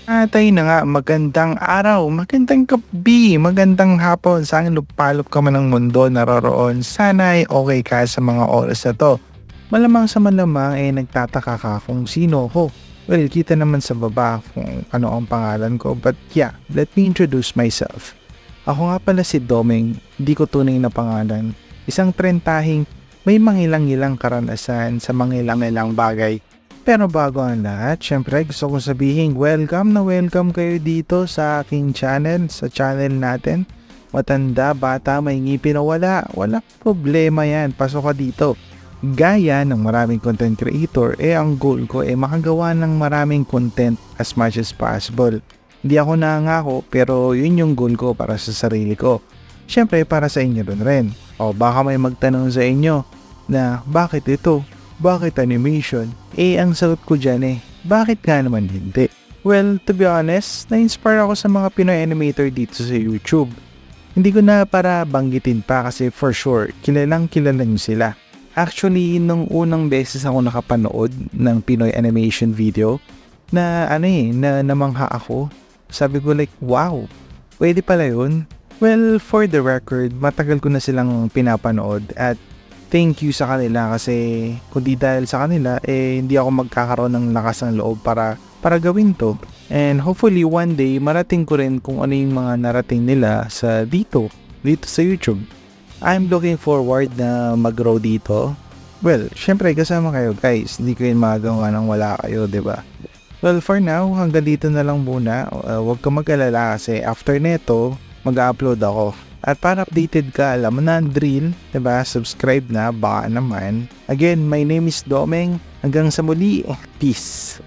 Atay na nga, magandang araw, magandang gabi, magandang hapon, saan lupalop ka man ng mundo naroroon. Sana ay okay ka sa mga oras na to. Malamang sa malamang nagtataka ka kung sino ako. Well, kita naman sa baba kung ano ang pangalan ko, but yeah, let me introduce myself. Ako nga pala si Domeng, di ko tunay na pangalan. Isang trentahing may mangilang-ilang karanasan sa mangilang-ilang bagay. Pero bago ang lahat, syempre gusto kong sabihin welcome na welcome kayo dito sa aking channel, sa channel natin. Matanda, bata, may ngipin o wala problema yan, pasok ka dito. Gaya ng maraming content creator, ang goal ko makagawa ng maraming content as much as possible. Hindi ako nangako pero yun yung goal ko para sa sarili ko. Syempre para sa inyo rin. O baka may magtanong sa inyo na bakit ito? Bakit animation? Ang sagot ko dyan bakit nga naman hindi? Well, to be honest, na-inspire ako sa mga Pinoy animator dito sa YouTube. Hindi ko na para banggitin pa kasi for sure, kilalang kilala nyo sila. Actually, nung unang beses ako nakapanood ng Pinoy animation video, na na namangha ako. Sabi ko like, wow, pwede pala yun? Well, for the record, matagal ko na silang pinapanood at thank you sa kanila kasi kundi dahil sa kanila hindi ako magkakaroon ng lakas ng loob para gawin to. And hopefully one day marating ko rin kung ano yung mga narating nila sa dito sa YouTube. I'm looking forward na mag-grow dito. Well, syempre kasama kayo guys. Hindi ko yun magagawa nang wala kayo, 'di ba? Well, for now hanggang dito na lang muna. Huwag ka mag-alala kasi after neto mag-upload ako. At para updated ka, alam mo na ang drill, diba? Subscribe na, baka naman. Again, my name is Domeng. Hanggang sa muli, peace.